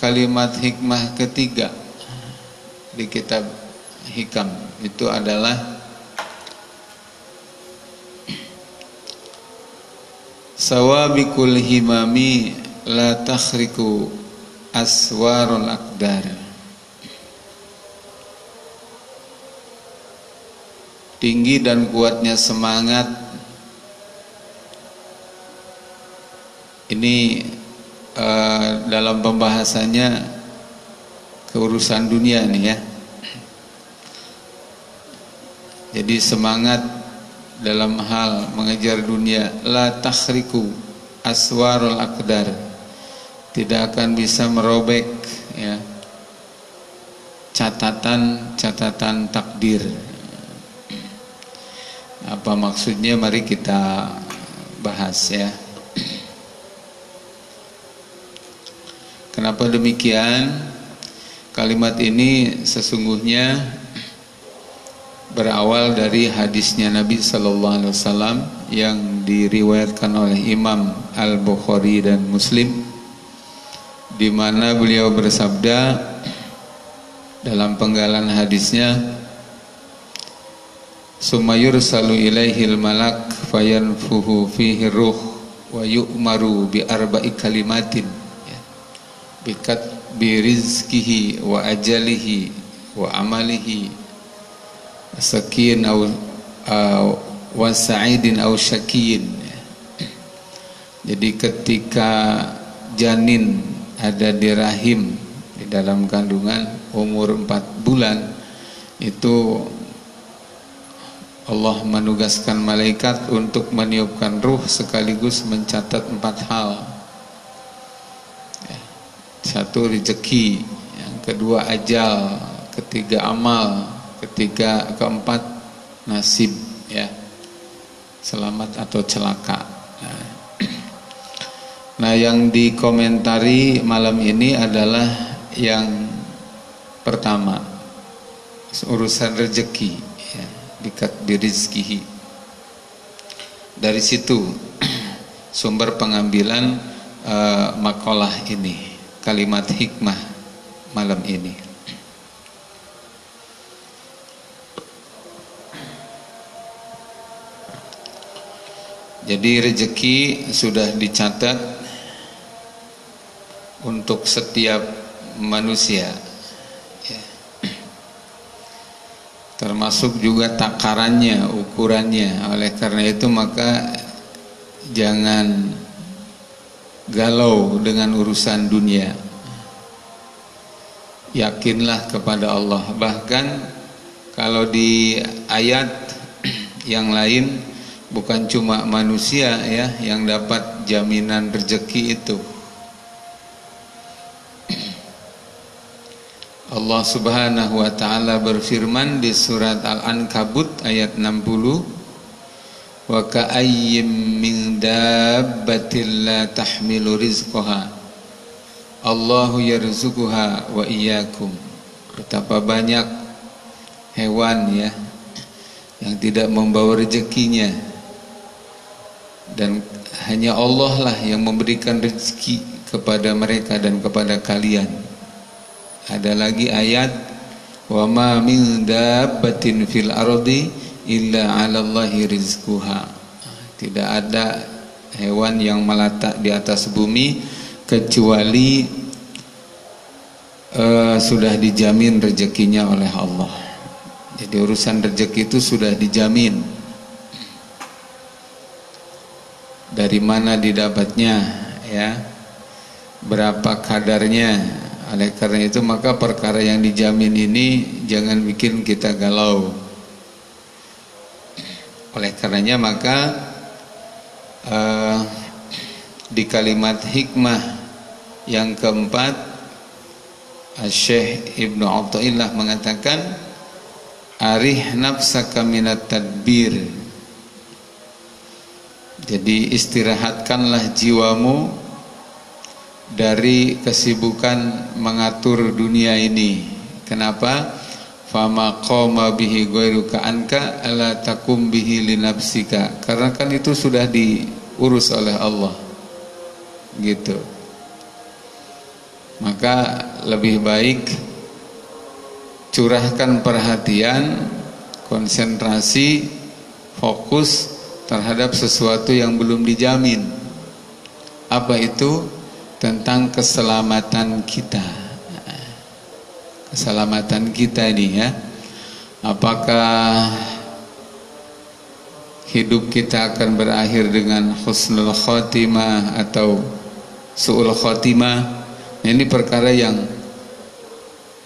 kalimat hikmah ketiga di kitab Hikam itu adalah sawabikul himami la takhriku aswarul aqdar. Tinggi dan kuatnya semangat ini dalam pembahasannya keurusan dunia nih ya. Jadi semangat dalam hal mengejar dunia la takhriku aswarul aqdar, tidak akan bisa merobek ya catatan takdir. Apa maksudnya, mari kita bahas ya. Kenapa demikian? Kalimat ini sesungguhnya berawal dari hadisnya Nabi Sallallahu Alaihi Wasallam yang diriwayatkan oleh Imam Al-Bukhari dan Muslim, di mana beliau bersabda dalam penggalan hadisnya, sumayur salu ilaihil malak fayanfuhu fihi ruh wa yu'maru bi arba'i kalimatin bikat birizkihi wa ajalihi wa amalihi sakin wa sa'idin aw syakiyin. Jadi ketika janin ada di rahim, di dalam kandungan umur 4 bulan, itu Allah menugaskan malaikat untuk meniupkan ruh sekaligus mencatat 4 hal. Satu rezeki, yang kedua ajal, ketiga amal, keempat nasib ya, selamat atau celaka. Nah, yang dikomentari malam ini adalah yang pertama, urusan rezeki ya, bikat birizkihi. Dari situ sumber pengambilan makalah ini, kalimat hikmah malam ini. Jadi rezeki sudah dicatat untuk setiap manusia ya. Termasuk juga takarannya, ukurannya. Oleh karena itu maka jangan galau dengan urusan dunia. Yakinlah kepada Allah. Bahkan kalau di ayat yang lain, bukan cuma manusia ya yang dapat jaminan rezeki itu. Allah Subhanahu wa taala berfirman di surat Al-Ankabut ayat 60, wa ka'ayyim min dabbatin la tahmilu rizqaha Allahu yarzuquha wa iyyakum. Betapa banyak hewan ya yang tidak membawa rezekinya, dan hanya Allah lah yang memberikan rezeki kepada mereka dan kepada kalian. Ada lagi ayat, wa ma min dabbatin fil ardi illa 'alallahi rizquha. Tidak ada hewan yang melatak di atas bumi kecuali sudah dijamin rezekinya oleh Allah. Jadi urusan rezeki itu sudah dijamin. Dari mana didapatnya ya, berapa kadarnya. Oleh karena itu maka perkara yang dijamin ini jangan bikin kita galau. Oleh karenanya maka di kalimat hikmah yang keempat, Syekh Ibnu Athaillah mengatakan, arih nafsaka minat tadbir. Jadi istirahatkanlah jiwamu dari kesibukan mengatur dunia ini. Kenapa? Fama qama bihi ghairuka anka ala takum bihi li nafsika. Karena kan itu sudah diurus oleh Allah. Gitu. maka lebih baik curahkan perhatian, konsentrasi, fokus terhadap sesuatu yang belum dijamin. Apa itu? Tentang keselamatan kita. Keselamatan kita ini ya. Apakah hidup kita akan berakhir dengan husnul khotimah atau su'ul khotimah? Ini perkara yang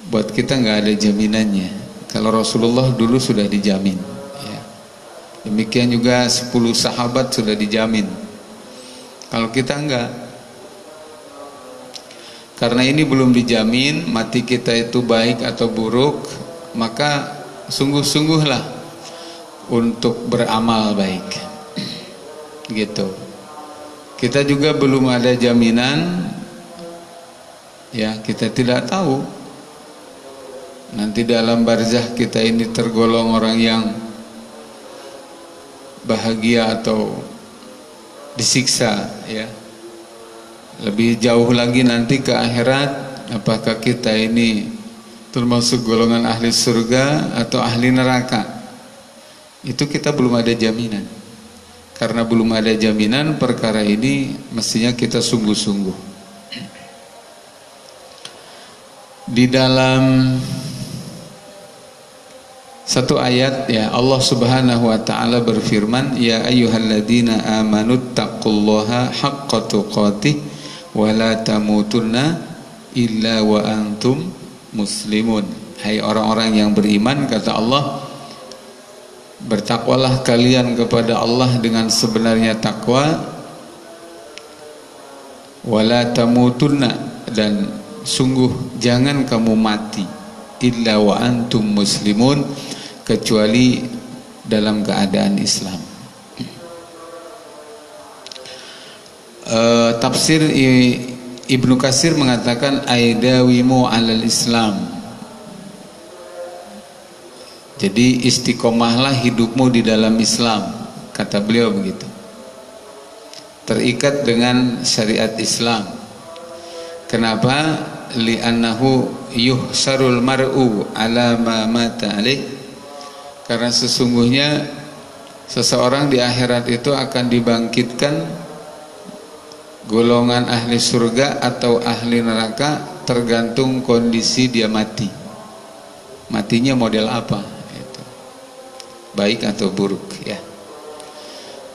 buat kita nggak ada jaminannya. Kalau Rasulullah dulu sudah dijamin ya. Demikian juga 10 sahabat sudah dijamin. Kalau kita enggak, karena ini belum dijamin mati kita itu baik atau buruk, maka sungguh-sungguhlah untuk beramal baik gitu. Kita juga belum ada jaminan ya, kita tidak tahu nanti dalam barzah kita ini tergolong orang yang bahagia atau disiksa ya. Lebih jauh lagi nanti ke akhirat, apakah kita ini termasuk golongan ahli surga atau ahli neraka? Itu kita belum ada jaminan. Karena belum ada jaminan, perkara ini mestinya kita sungguh-sungguh. Di dalam satu ayat ya, Allah Subhanahu wa taala berfirman, ya ayyuhalladzina amanu taqullaha haqqa tuqatih wa la tamutunna illa wa antum muslimun. Hai orang-orang yang beriman, kata Allah, bertakwalah kalian kepada Allah dengan sebenarnya takwa, wa la tamutunna, dan sungguh jangan kamu mati, illa wa antum muslimun, kecuali dalam keadaan Islam. Tafsir Ibnu Katsir mengatakan aidawimu alal Islam. Jadi istiqomahlah hidupmu di dalam Islam, kata beliau begitu. Terikat dengan syariat Islam. Kenapa? Li'annahu yuhsarul mar'u ala ma mata alaih. Karena sesungguhnya seseorang di akhirat itu akan dibangkitkan golongan ahli surga atau ahli neraka tergantung kondisi dia mati. Matinya model apa? Itu. Baik atau buruk ya.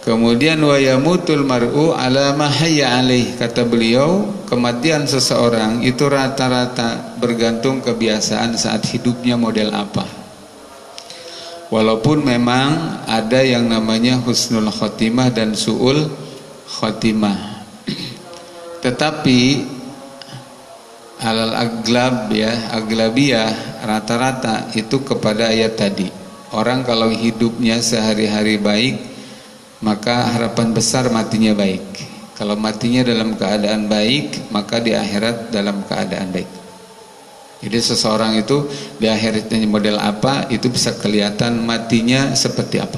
Kemudian wa yamutul mar'u ala ma hayya alaih, kata beliau, kematian seseorang itu rata-rata bergantung kebiasaan saat hidupnya model apa. Walaupun memang ada yang namanya husnul khotimah dan su'ul khotimah, tetapi alal aglab ya, aglabiyah, rata-rata itu kepada ayat tadi. Orang kalau hidupnya sehari-hari baik, maka harapan besar matinya baik. Kalau matinya dalam keadaan baik, maka di akhirat dalam keadaan baik. Jadi seseorang itu di akhiratnya model apa, itu bisa kelihatan matinya seperti apa.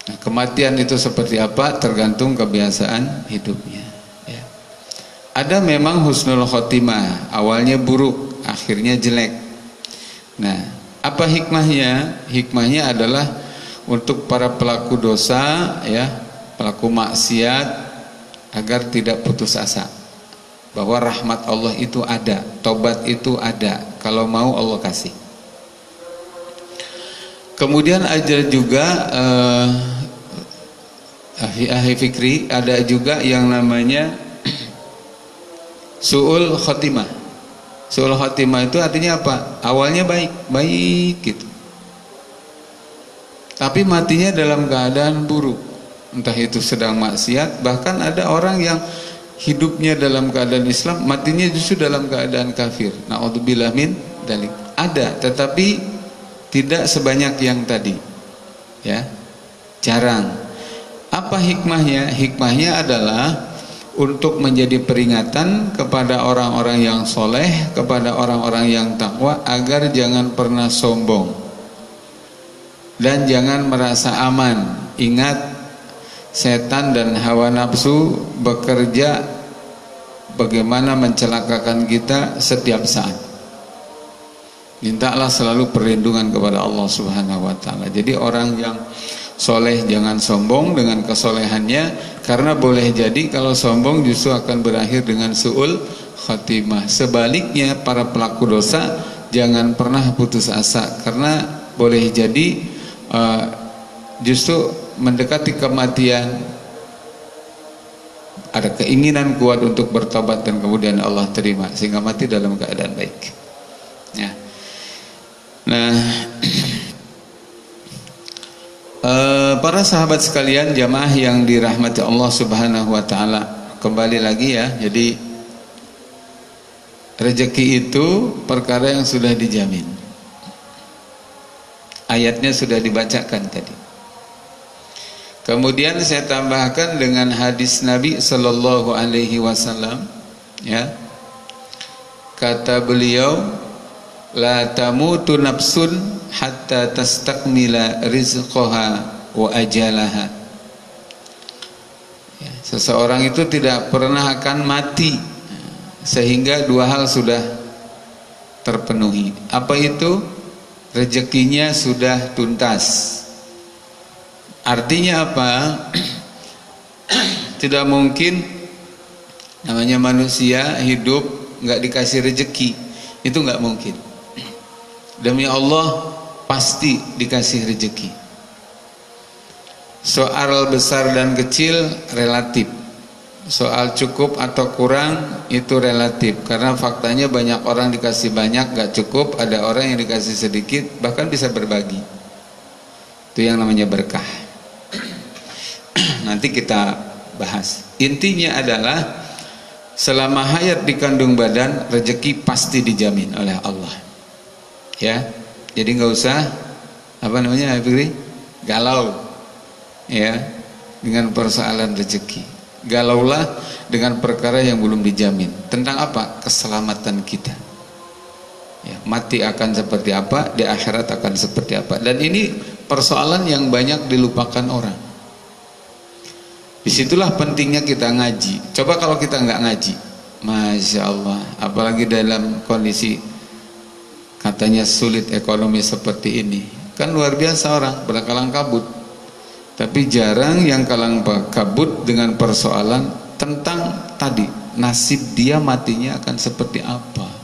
Nah, kematian itu seperti apa tergantung kebiasaan hidupnya ya. Ada memang husnul khotimah, awalnya buruk, akhirnya jelek. Nah, apa hikmahnya? Hikmahnya adalah untuk para pelaku dosa ya, pelaku maksiat, agar tidak putus asa bahwa rahmat Allah itu ada, tobat itu ada, kalau mau Allah kasih. Kemudian ada juga ahli fikri, ada juga yang namanya su'ul khotimah. Su'ul khotimah itu artinya apa? Awalnya baik gitu, tapi matinya dalam keadaan buruk, entah itu sedang maksiat. Bahkan ada orang yang hidupnya dalam keadaan Islam, matinya justru dalam keadaan kafir. Na'udzubillah min dzalik. Ada, tetapi tidak sebanyak yang tadi ya, jarang. Apa hikmahnya? Hikmahnya adalah untuk menjadi peringatan kepada orang-orang yang soleh, kepada orang-orang yang takwa, agar jangan pernah sombong dan jangan merasa aman. Ingat, setan dan hawa nafsu bekerja bagaimana mencelakakan kita setiap saat. Mintalah selalu perlindungan kepada Allah Subhanahu wa taala. Jadi orang yang soleh jangan sombong dengan kesolehannya, karena boleh jadi kalau sombong justru akan berakhir dengan su'ul khatimah. Sebaliknya para pelaku dosa jangan pernah putus asa, karena boleh jadi justru mendekati kematian, ada keinginan kuat untuk bertobat dan kemudian Allah terima sehingga mati dalam keadaan baik. Ya. Nah, para sahabat sekalian, jamaah yang dirahmati Allah Subhanahu wa taala, kembali lagi ya. Jadi rezeki itu perkara yang sudah dijamin. Ayatnya sudah dibacakan tadi. Kemudian saya tambahkan dengan hadis Nabi sallallahu alaihi wasallam, ya. Kata beliau, la tamutu nafsun hatta tastakmila rizqaha wa ajalaha. Ya, seseorang itu tidak pernah akan mati sehingga dua hal sudah terpenuhi. Apa itu? Rezekinya sudah tuntas. Artinya apa? Tidak mungkin namanya manusia hidup nggak dikasih rezeki, itu nggak mungkin. Demi Allah pasti dikasih rezeki. Soal besar dan kecil relatif. Soal cukup atau kurang itu relatif, karena faktanya banyak orang dikasih banyak gak cukup, ada orang yang dikasih sedikit bahkan bisa berbagi. Itu yang namanya berkah. Nanti kita bahas. Intinya adalah selama hayat di kandung badan, rezeki pasti dijamin oleh Allah. Ya, jadi nggak usah galau, ya, dengan persoalan rezeki. Galaulah dengan perkara yang belum dijamin. Tentang apa? Keselamatan kita. Ya, mati akan seperti apa, di akhirat akan seperti apa. Dan ini persoalan yang banyak dilupakan orang. Disitulah pentingnya kita ngaji. Coba kalau kita nggak ngaji, Masya Allah, apalagi dalam kondisi katanya sulit ekonomi seperti ini, kan luar biasa orang berkalang kabut. Tapi jarang yang kalang kabut dengan persoalan tentang tadi nasib dia matinya akan seperti apa.